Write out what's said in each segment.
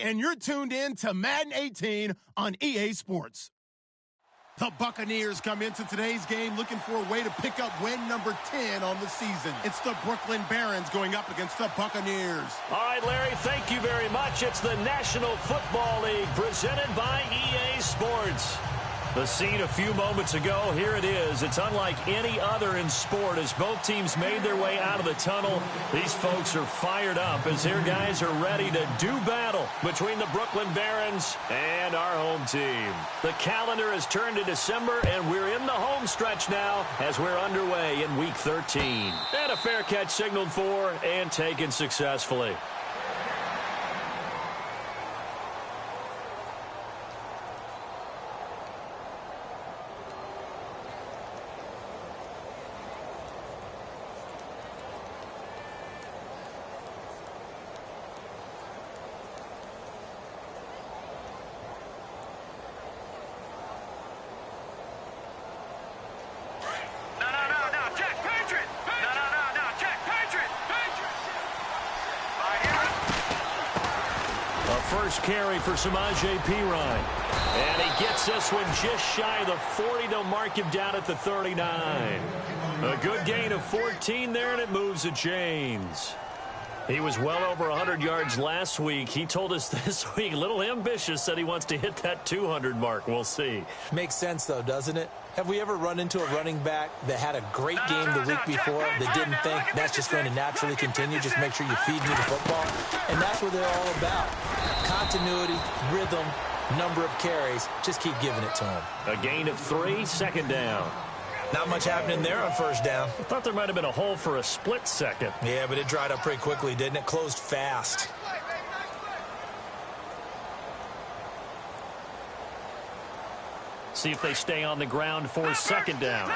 and you're tuned in to Madden 18 on EA Sports. The Buccaneers come into today's game looking for a way to pick up win number 10 on the season. It's the Brooklyn Barons going up against the Buccaneers. All right, Larry, thank you very much. It's the National Football League presented by EA Sports. The scene a few moments ago, here it is. It's unlike any other in sport as both teams made their way out of the tunnel. These folks are fired up as their guys are ready to do battle between the Brooklyn Barons and our home team. The calendar has turned to December, and we're in the home stretch now as we're underway in Week 13. And a fair catch signaled for and taken successfully. First carry for Samaje Perine. And he gets this one just shy of the 40. They'll mark him down at the 39. A good gain of 14 there, and it moves the chains. He was well over 100 yards last week. He told us this week, a little ambitious, said he wants to hit that 200 mark. We'll see. Makes sense, though, doesn't it? Have we ever run into a running back that had a great game the week before that didn't think that's just going to naturally continue? Just make sure you feed me the football. And that's what they're all about. Continuity, rhythm, number of carries. Just keep giving it to them. A gain of 3, second down. Not much happening there on first down. I thought there might have been a hole for a split second. Yeah, but it dried up pretty quickly, didn't it? Closed fast. See if they stay on the ground for second down.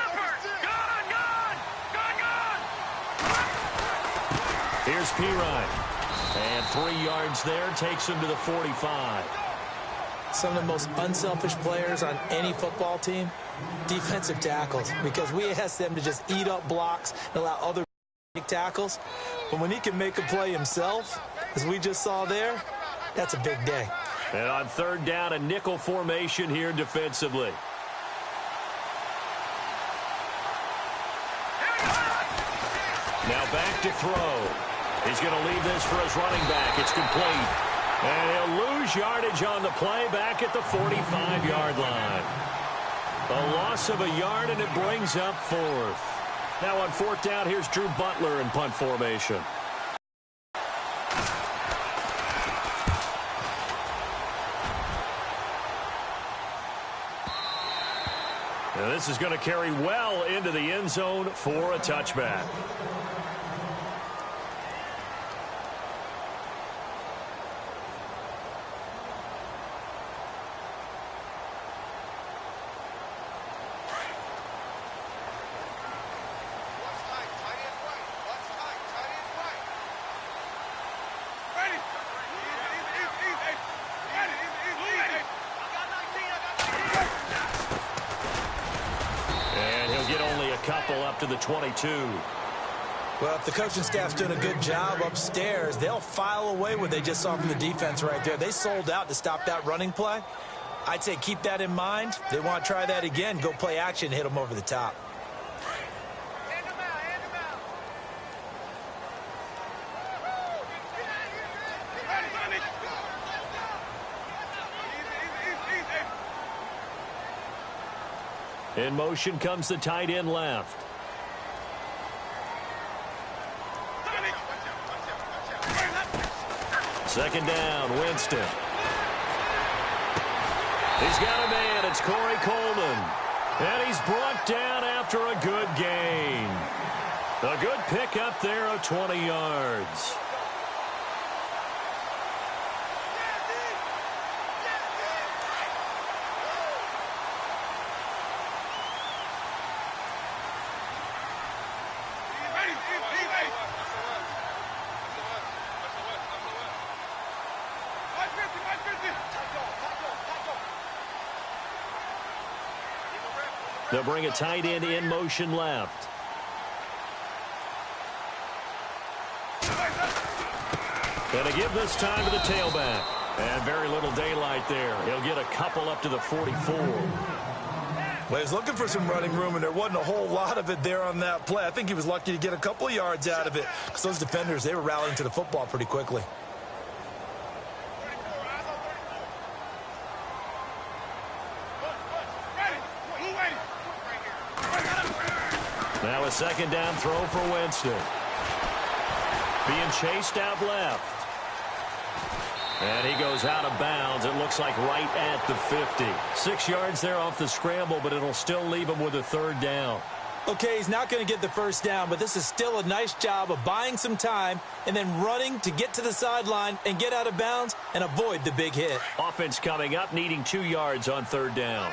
Here's Perine. And 3 yards there takes him to the 45. Some of the most unselfish players on any football team, defensive tackles, because we ask them to just eat up blocks and allow other make tackles. But when he can make a play himself, as we just saw there, that's a big day. And on third down, a nickel formation here defensively. Now back to throw. He's going to leave this for his running back. It's complete. And he'll lose yardage on the play back at the 45-yard line. A loss of a yard, and it brings up fourth. Now on fourth down, here's Drew Butler in punt formation. And this is going to carry well into the end zone for a touchback. Up to the 22. Well, if the coaching staff's doing a good job upstairs, they'll file away what they just saw from the defense right there. They sold out to stop that running play. I'd say keep that in mind. They want to try that again. Go play action, hit them over the top. In motion comes the tight end left. Second down, Winston. He's got a man. It's Corey Coleman. And he's brought down after a good gain. A good pickup there of 20 yards. They'll bring a tight end in motion left. And to give this time to the tailback. And very little daylight there. He'll get a couple up to the 44. Well, he's looking for some running room, and there wasn't a whole lot of it there on that play. I think he was lucky to get a couple of yards out of it because those defenders, they were rallying to the football pretty quickly. Now a second down throw for Winston. Being chased out left. And he goes out of bounds. It looks like right at the 50. 6 yards there off the scramble, but it'll still leave him with a third down. Okay, he's not going to get the first down, but this is still a nice job of buying some time and then running to get to the sideline and get out of bounds and avoid the big hit. Offense coming up, needing 2 yards on third down.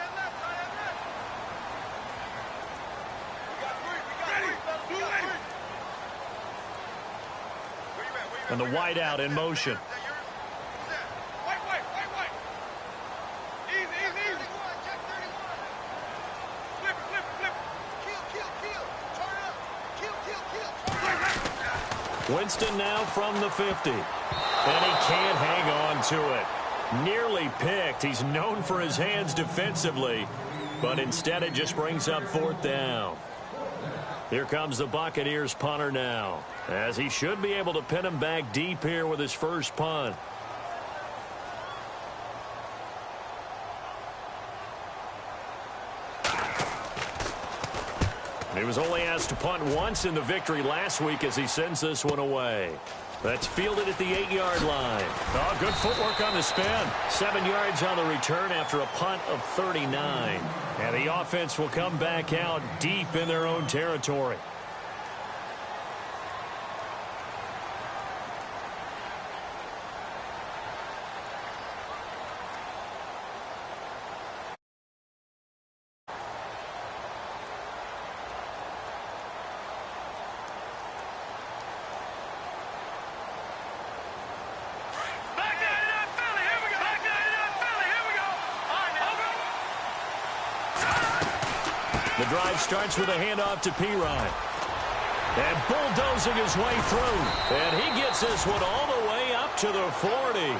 And the wideout in motion. Winston now from the 50. And he can't hang on to it. Nearly picked. He's known for his hands defensively, but instead it just brings up fourth down. Here comes the Buccaneers punter now, as he should be able to pin him back deep here with his first punt. He was only asked to punt once in the victory last week as he sends this one away. That's fielded at the 8-yard line. Oh, good footwork on the spin. 7 yards on the return after a punt of 39. And the offense will come back out deep in their own territory. The drive starts with a handoff to Pirine. And bulldozing his way through. And he gets this one all the way up to the 40.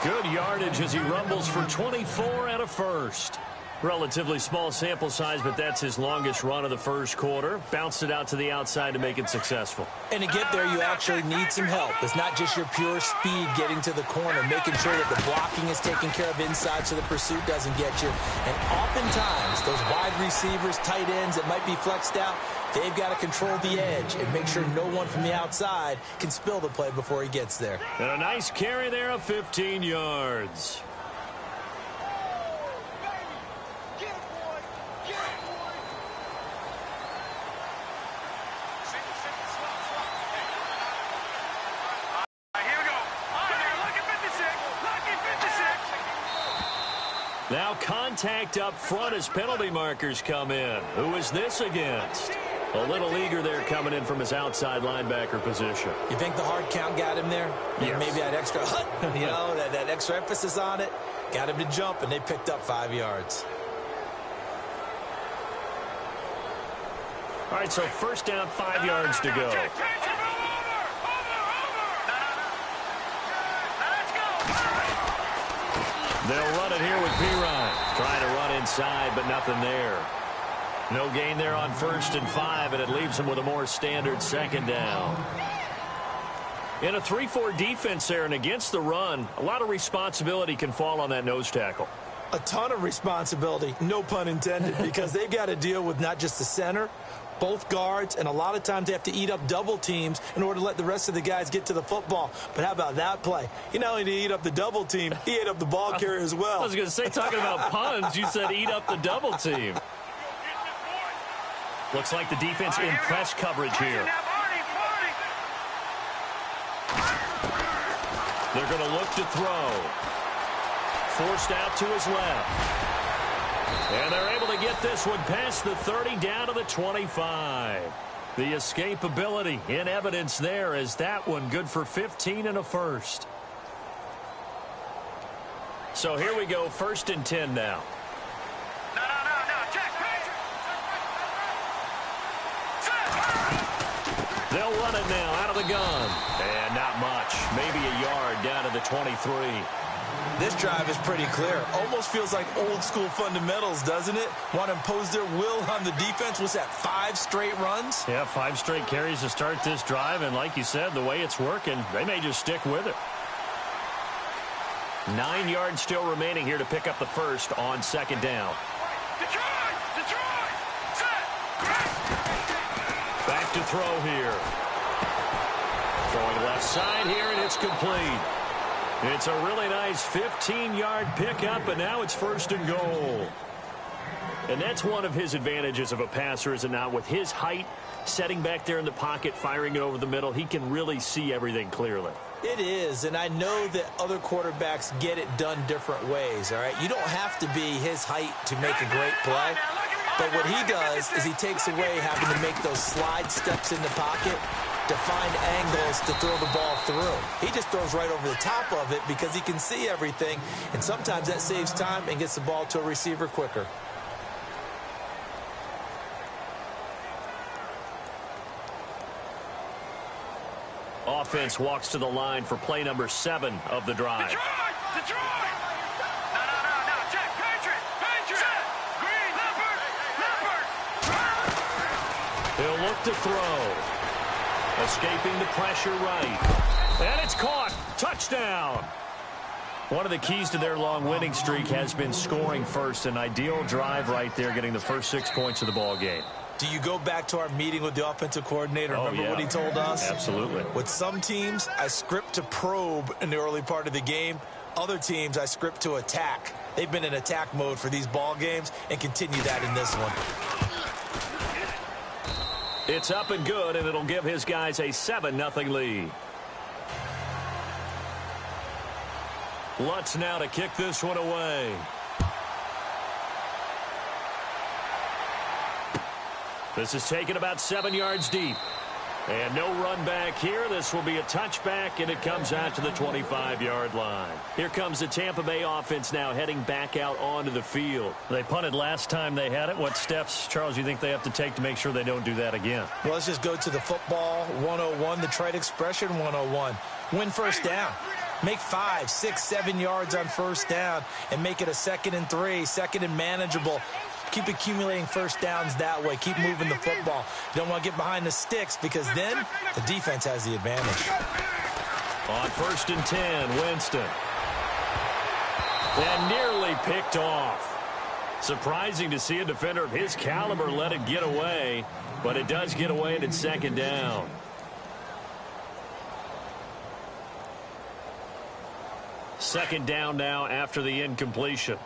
Good yardage as he rumbles for 24 and a first. Relatively small sample size, but that's his longest run of the first quarter. Bounced it out to the outside to make it successful. And to get there, you actually need some help. It's not just your pure speed getting to the corner, making sure that the blocking is taken care of inside so the pursuit doesn't get you. And oftentimes, those wide receivers, tight ends that might be flexed out, they've got to control the edge and make sure no one from the outside can spill the play before he gets there. And a nice carry there of 15 yards. Now contact up front as penalty markers come in. Who is this against? A little eager there coming in from his outside linebacker position. You think the hard count got him there? Yes. Maybe that extra, that extra emphasis on it got him to jump, and they picked up 5 yards. All right, so first down, 5 yards to go. They'll run it here with Pirine. Trying to run inside, but nothing there. No gain there on 1st and 5, and it leaves him with a more standard second down. In a 3-4 defense there and against the run, a lot of responsibility can fall on that nose tackle. A ton of responsibility, no pun intended, because they've got to deal with not just the center, both guards, and a lot of times they have to eat up double teams in order to let the rest of the guys get to the football. But how about that play? He not only did he eat up the double team, he ate up the ball carrier as well. I was going to say, talking about puns, you said eat up the double team. Looks like the defense in press coverage here. They're going to look to throw. Forced out to his left. And they're able to get this one past the 30 down to the 25. The escapability in evidence there as that one good for 15 and a first. So here we go, 1st and 10 now. They'll run it now out of the gun. And not much. Maybe a yard down to the 23. This drive is pretty clear. Almost feels like old school fundamentals, doesn't it? Want to impose their will on the defense. Was that 5 straight runs? Yeah, 5 straight carries to start this drive. And like you said, the way it's working, they may just stick with it. 9 yards still remaining here to pick up the first on second down. Back to throw here. Throwing left side here, and it's complete. It's a really nice 15-yard pickup, and now it's first and goal. And that's one of his advantages of a passer, is it not? With his height, setting back there in the pocket, firing it over the middle, he can really see everything clearly. It is, and I know that other quarterbacks get it done different ways, all right? You don't have to be his height to make a great play, but what he does is he takes away having to make those slide steps in the pocket to find angles to throw the ball through. He just throws right over the top of it because he can see everything, and sometimes that saves time and gets the ball to a receiver quicker. Offense walks to the line for play number 7 of the drive. Detroit! No, Jack, Patriot! Green, Leopard! He'll look to throw. Escaping the pressure right. And it's caught. Touchdown. One of the keys to their long winning streak has been scoring first. An ideal drive right there, getting the first 6 points of the ball game. Do you go back to our meeting with the offensive coordinator? Remember what he told us? Absolutely. With some teams, I script to probe in the early part of the game. Other teams, I script to attack. They've been in attack mode for these ball games and continue that in this one. It's up and good, and it'll give his guys a 7-0 lead. Lutz now to kick this one away. This is taken about 7 yards deep. And no run back here. This will be a touchback, and it comes out to the 25-yard line. Here comes the Tampa Bay offense now heading back out onto the field. They punted last time they had it. What steps, Charles, you think they have to take to make sure they don't do that again? Well, let's just go to the football 101, the trite expression 101. Win first down. Make 5, 6, 7 yards on first down and make it a 2nd and 3, 2nd and manageable. Keep accumulating first downs that way. Keep moving the football. You don't want to get behind the sticks because then the defense has the advantage. On 1st and 10, Winston. And nearly picked off. Surprising to see a defender of his caliber let it get away, but it does get away and it's 2nd down. Second down now after the incompletion.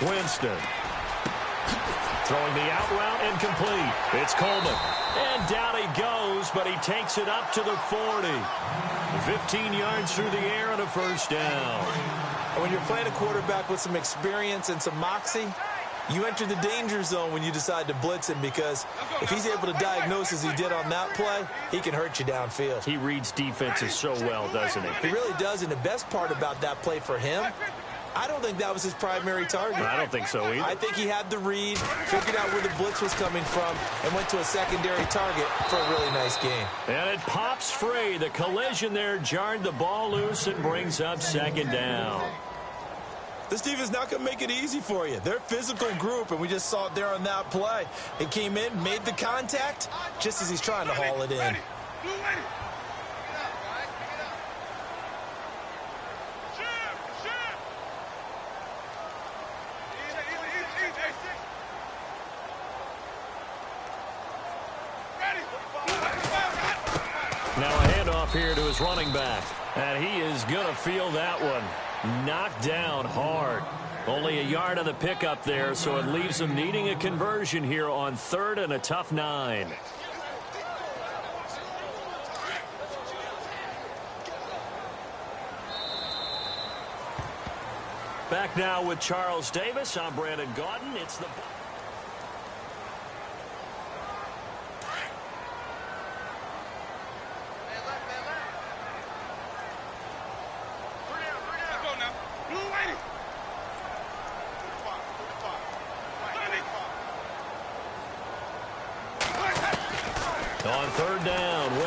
Winston. Throwing the out route incomplete. It's Coleman. And down he goes, but he takes it up to the 40. 15 yards through the air and a first down. When you're playing a quarterback with some experience and some moxie, you enter the danger zone when you decide to blitz him because if he's able to diagnose as he did on that play, he can hurt you downfield. He reads defenses so well, doesn't he? He really does, and the best part about that play for him, I don't think that was his primary target. I don't think so either. I think he had the read, figured out where the blitz was coming from, and went to a secondary target for a really nice game. And it pops free. The collision there jarred the ball loose and brings up 2nd down. This defense not going to make it easy for you. They're a physical group, and we just saw it there on that play. It came in, made the contact, just as he's trying to haul it in. Now a handoff here to his running back. And he is going to feel that one. Knocked down hard. Only a yard on the pickup there, so it leaves him needing a conversion here on 3rd and a tough 9. Back now with Charles Davis. I'm Brandon Gaudin. It's the...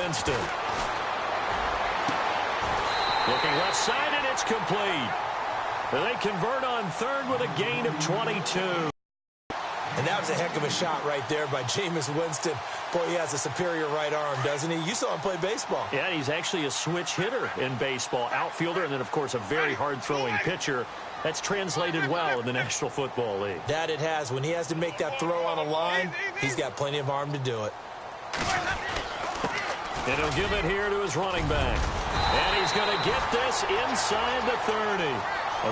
Winston. Looking left side, and it's complete. They convert on third with a gain of 22. And that was a heck of a shot right there by Jameis Winston. Boy, he has a superior right arm, doesn't he? You saw him play baseball. Yeah, he's actually a switch hitter in baseball. Outfielder, and then, of course, a very hard-throwing pitcher. That's translated well in the National Football League. That it has. When he has to make that throw on a line, he's got plenty of arm to do it. And he'll give it here to his running back. And he's going to get this inside the 30.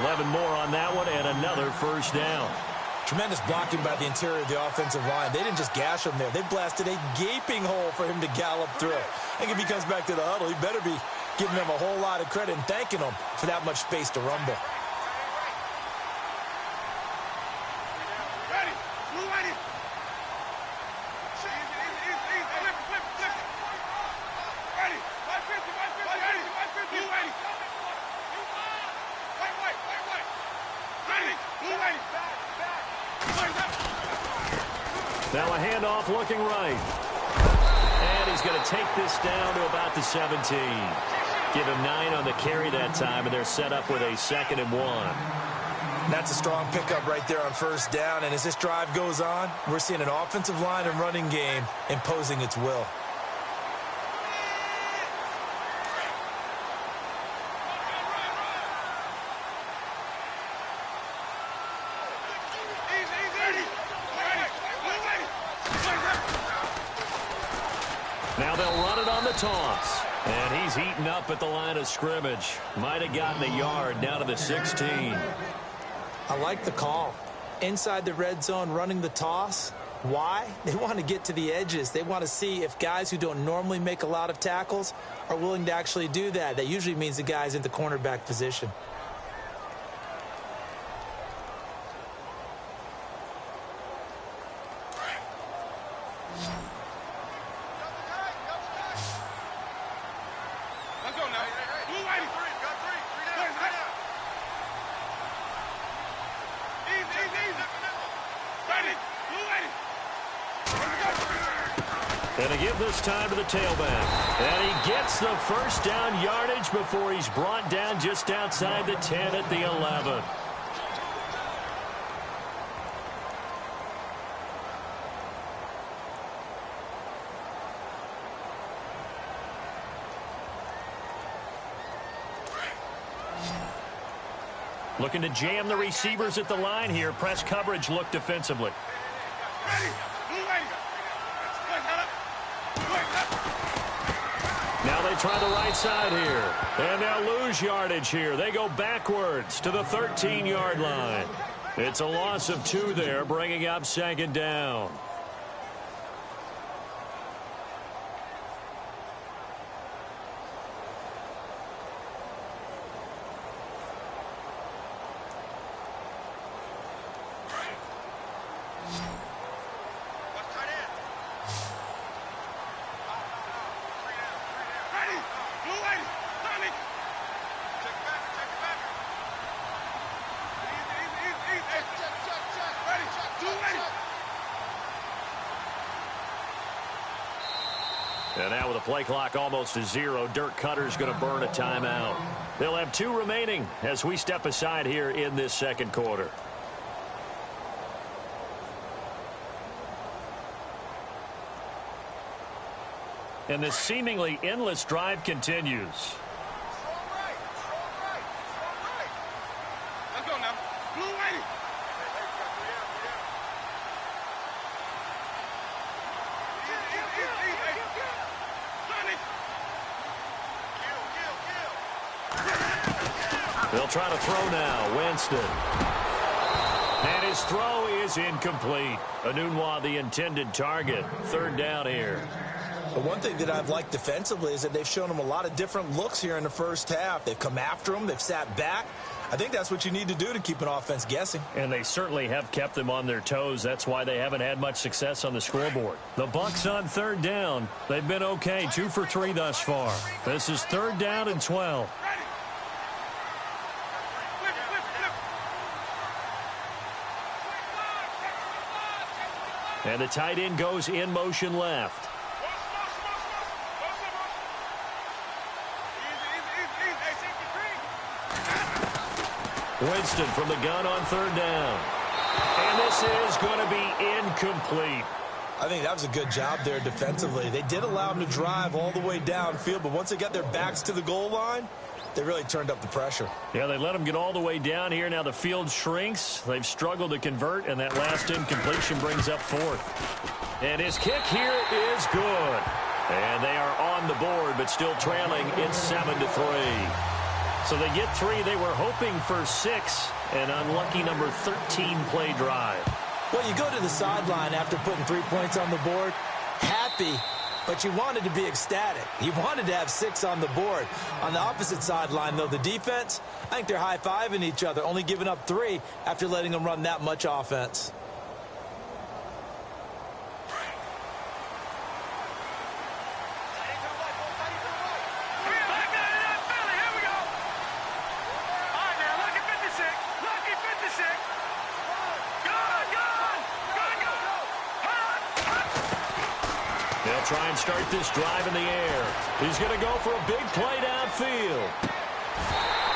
11 more on that one, and another first down. Tremendous blocking by the interior of the offensive line. They didn't just gash him there. They blasted a gaping hole for him to gallop through. I think if he comes back to the huddle, he better be giving them a whole lot of credit and thanking them for that much space to rumble. Now a handoff looking right. And he's going to take this down to about the 17. Give him 9 on the carry that time, and they're set up with a 2nd and 1. That's a strong pickup right there on first down. And as this drive goes on, we're seeing an offensive line and running game imposing its will. Now they'll run it on the toss. And he's heating up at the line of scrimmage. Might have gotten a yard down to the 16. I like the call. Inside the red zone running the toss. Why? They want to get to the edges. They want to see if guys who don't normally make a lot of tackles are willing to actually do that. That usually means the guy's in the cornerback position. And to give this time to the tailback. And he gets the first down yardage before he's brought down just outside the 10 at the 11. Looking to jam the receivers at the line here. Press coverage look defensively. Now they try the right side here. And they'll lose yardage here. They go backwards to the 13-yard line. It's a loss of 2 there, bringing up 2nd down. And now with the play clock almost to 0, Dirk Cutter's going to burn a timeout. They'll have 2 remaining as we step aside here in this 2nd quarter. And this seemingly endless drive continues. Let's go now. Blue lady. They'll try to throw now. Winston. And his throw is incomplete. Anunwa, the intended target. 3rd down here. The one thing that I've liked defensively is that they've shown him a lot of different looks here in the first half. They've come after him. They've sat back. I think that's what you need to do to keep an offense guessing. And they certainly have kept them on their toes. That's why they haven't had much success on the scoreboard. The Bucs on 3rd down. They've been okay. 2 for 3 thus far. This is 3rd down and 12. And the tight end goes in motion left. Winston from the gun on third down. And this is going to be incomplete. I think that was a good job there defensively. They did allow them to drive all the way downfield, but once they got their backs to the goal line, they really turned up the pressure. Yeah, they let them get all the way down here. Now the field shrinks. They've struggled to convert, and that last incompletion brings up fourth. And his kick here is good. And they are on the board, but still trailing. It's 7-3. So they get 3. They were hoping for 6. An unlucky number 13 play drive. Well, you go to the sideline after putting 3 points on the board, happy, but you wanted to be ecstatic. You wanted to have 6 on the board. On the opposite sideline, though, the defense, I think they're high-fiving each other, only giving up 3 after letting them run that much offense. Try and start this drive in the air. He's going to go for a big play downfield.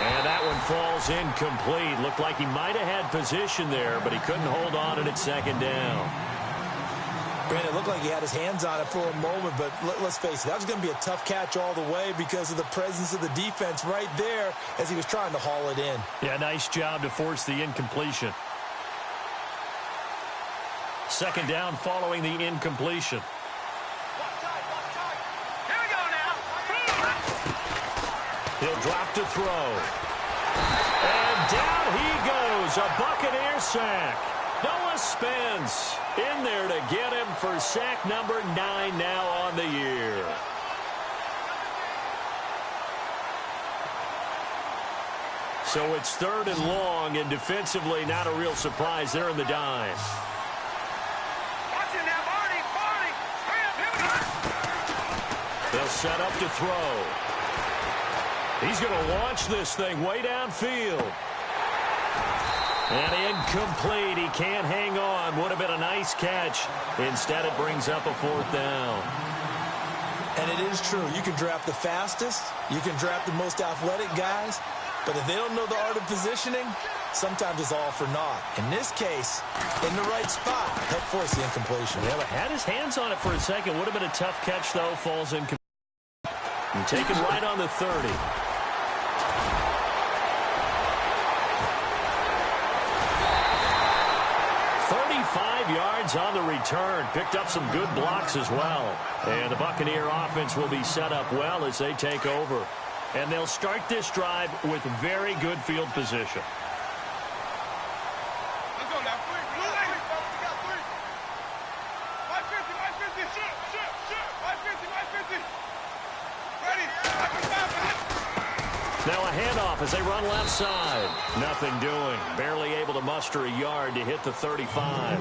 And that one falls incomplete. Looked like he might have had position there, but he couldn't hold on at second down. Brandon, it looked like he had his hands on it for a moment, but let's face it, that was going to be a tough catch all the way because of the presence of the defense right there as he was trying to haul it in. Yeah, nice job to force the incompletion. Second down following the incompletion. He'll drop to throw. And down he goes. A Buccaneer sack. Noah Spence in there to get him for sack number 9 now on the year. So it's 3rd and long, and defensively not a real surprise. They're in the dime. They'll set up to throw. He's going to launch this thing way downfield. And incomplete. He can't hang on. Would have been a nice catch. Instead, it brings up a 4th down. And it is true. You can draft the fastest. You can draft the most athletic guys. But if they don't know the art of positioning, sometimes it's all for naught. In this case, in the right spot, help force the incompletion. Yeah, but had his hands on it for a second. Would have been a tough catch, though. Falls incomplete. And taken right on the 30. 35 yards on the return. Picked up some good blocks as well. And the Buccaneer offense will be set up well as they take over. And they'll start this drive with very good field position. Let's go now. Blue lane. We got 3. 550, 550. Shoot. 550. Ready. 550. Now a handoff as they run left side. Nothing doing. Barely able to muster a yard to hit the 35.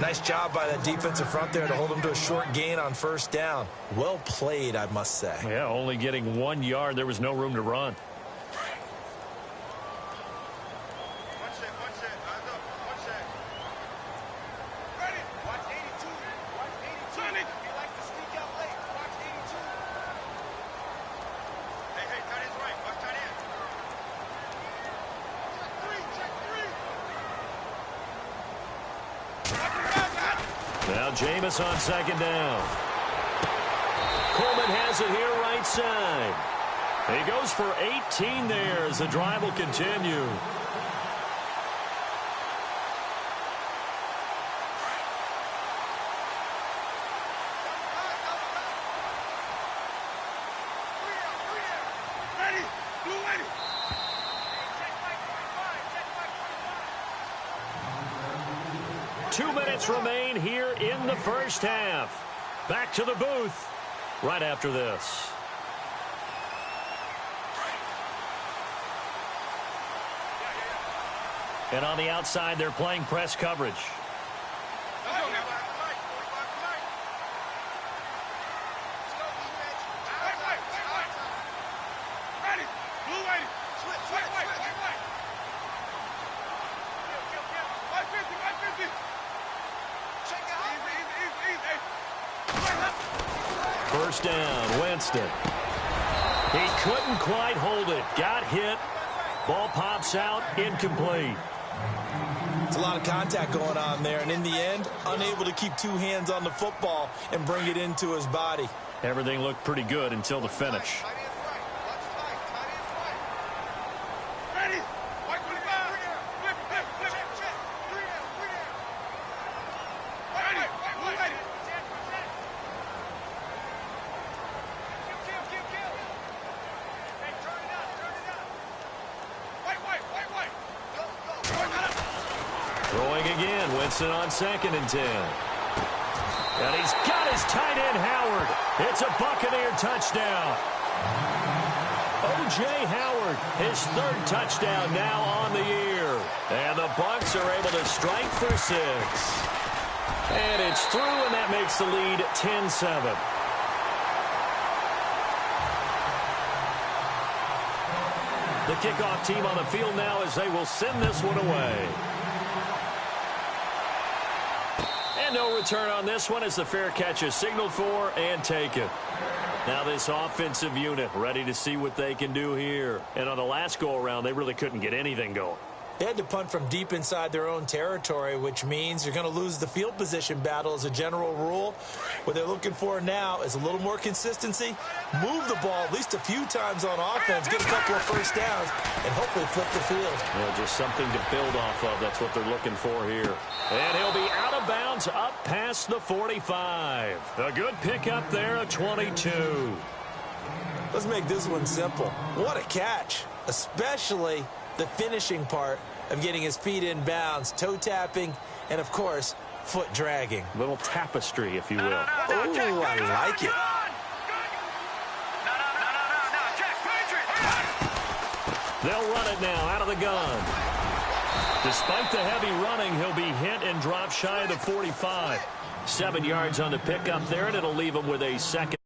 Nice job by that defensive front there to hold them to a short gain on 1st down. Well played, I must say. Yeah, only getting 1 yard. There was no room to run. Ready. Watch 82. Watch 82. He likes to sneak out late. Watch 82. Hey, tight end's right. Watch tight end. Check 3. Now Jameis on 2nd down. Coleman has it here right side. He goes for 18 there as the drive will continue. Ready. Blue lane. 2 minutes remain here in the first half. Back to the booth right after this. And on the outside, they're playing press coverage. Let's go now. Ready. Blue lane. Switch. 550. Check out. Easy. First down, Winston. He couldn't quite hold it. Got hit. Ball pops out, incomplete. It's a lot of contact going on there, and in the end, unable to keep two hands on the football and bring it into his body. Everything looked pretty good until the finish. Ready? White 25. Flip, flip, flip. Check, check. 3 down, 3 down. White. Kill. Hey, turn it up. White. Go. Throwing again, Winston on 2nd and 10. And he's got his tight end, Howard. It's a Buccaneer touchdown. O.J. Howard, his 3rd touchdown now on the year. And the Bucs are able to strike for 6. And it's through, and that makes the lead 10-7. The kickoff team on the field now as they will send this one away. And no return on this one as the fair catch is signaled for and taken. Now this offensive unit ready to see what they can do here. And on the last go-around, they really couldn't get anything going. They had to punt from deep inside their own territory, which means you're going to lose the field position battle as a general rule. What they're looking for now is a little more consistency, move the ball at least a few times on offense, get a couple of first downs, and hopefully flip the field. Yeah, just something to build off of. That's what they're looking for here. And he'll be out of bounds up past the 45. A good pickup there, a 22. Let's make this one simple. What a catch, especially the finishing part of getting his feet in bounds, toe tapping, and of course, foot dragging. Little tapestry, if you will. Oh, I like it. They'll run it now out of the gun. Despite the heavy running, he'll be hit and drop shy of the 45. 7 yards on the pickup there, and it'll leave him with a second.